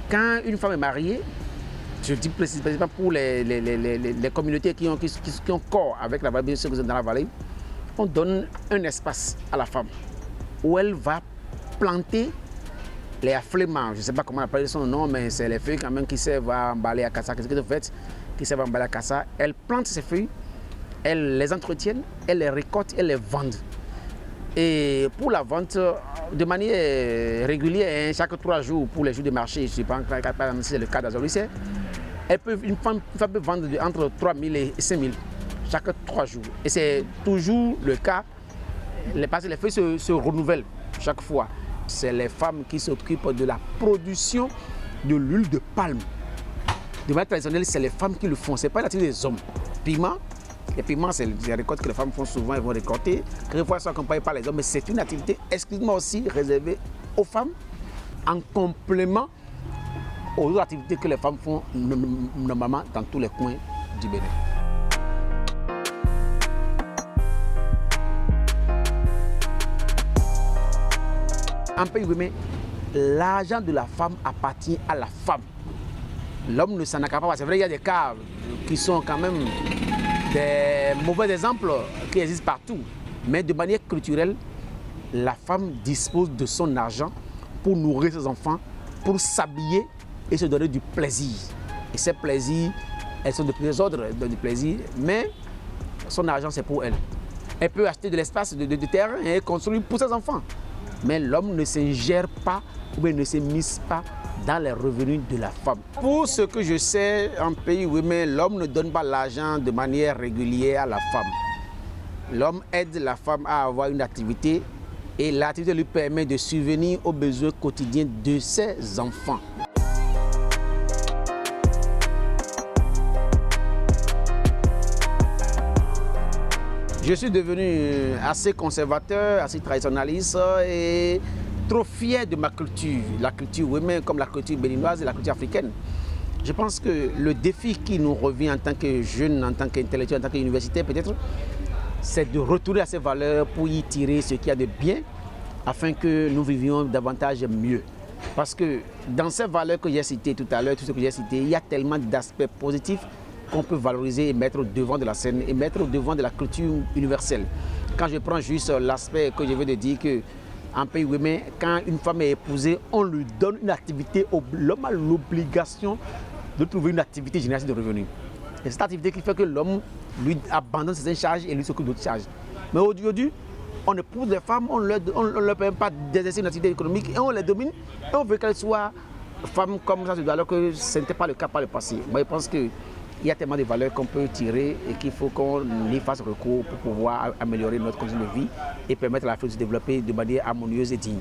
Quand une femme est mariée, je dis précisément pour les communautés qui ont corps avec la vallée, ceux qui sont dans la vallée, on donne un espace à la femme où elle va planter les affléments. Je ne sais pas comment appeler son nom, mais c'est les feuilles quand même qui servent à emballer à Kassa. Qu'est-ce que vous faites? Qui servent à emballer à Kassa. Elle plante ces feuilles, elle les entretient, elle les récolte, elle les vend. Et pour la vente, de manière régulière, chaque 3 jours pour les jours de marché, je ne sais pas si c'est le cas d'Azolissé, une femme peut vendre entre 3 000 et 5 000 chaque 3 jours. Et c'est toujours le cas parce que les feuilles se renouvellent chaque fois. C'est les femmes qui s'occupent de la production de l'huile de palme. De manière traditionnelle, c'est les femmes qui le font, ce n'est pas l'activité des hommes. Piment, les piments, c'est des récoltes que les femmes font souvent, elles vont récolter. Quelquefois, elles sont accompagnées par les hommes, mais c'est une activité exclusivement aussi réservée aux femmes, en complément aux autres activités que les femmes font normalement dans tous les coins du Bénin. En pays women, l'argent de la femme appartient à la femme. L'homme ne s'en accapare pas. C'est vrai, il y a des cas qui sont quand même des mauvais exemples qui existent partout. Mais de manière culturelle, la femme dispose de son argent pour nourrir ses enfants, pour s'habiller et se donner du plaisir. Et ces plaisirs, elles sont de plusieurs ordres de plaisir, mais son argent, c'est pour elle. Elle peut acheter de l'espace de terrain et construire pour ses enfants. Mais l'homme ne s'ingère pas ou bien ne s'immisce pas dans les revenus de la femme. Pour ce que je sais, en pays women, l'homme ne donne pas l'argent de manière régulière à la femme. L'homme aide la femme à avoir une activité et l'activité lui permet de subvenir aux besoins quotidiens de ses enfants. Je suis devenu assez conservateur, assez traditionnaliste et trop fier de ma culture, la culture women comme la culture béninoise et la culture africaine. Je pense que le défi qui nous revient en tant que jeunes, en tant qu'intellectuels, en tant qu'universitaires peut-être, c'est de retourner à ces valeurs pour y tirer ce qu'il y a de bien afin que nous vivions davantage mieux. Parce que dans ces valeurs que j'ai citées tout à l'heure, tout ce que j'ai cité, il y a tellement d'aspects positifs qu'on peut valoriser et mettre au devant de la scène et mettre au devant de la culture universelle. Quand je prends juste l'aspect que je veux de dire que en pays women, quand une femme est épousée, on lui donne une activité, l'homme a l'obligation de trouver une activité génératrice de revenus. Et cette activité qui fait que l'homme lui abandonne ses charges et lui s'occupe d'autres charges. Mais aujourd'hui, on épouse les femmes, on ne leur permet pas d'exercer une activité économique et on les domine et on veut qu'elles soient femmes comme ça, alors que ce n'était pas le cas par le passé. Moi, je pense qu'il y a tellement de valeurs qu'on peut tirer et qu'il faut qu'on y fasse recours pour pouvoir améliorer notre condition de vie et permettre à la femme de se développer de manière harmonieuse et digne.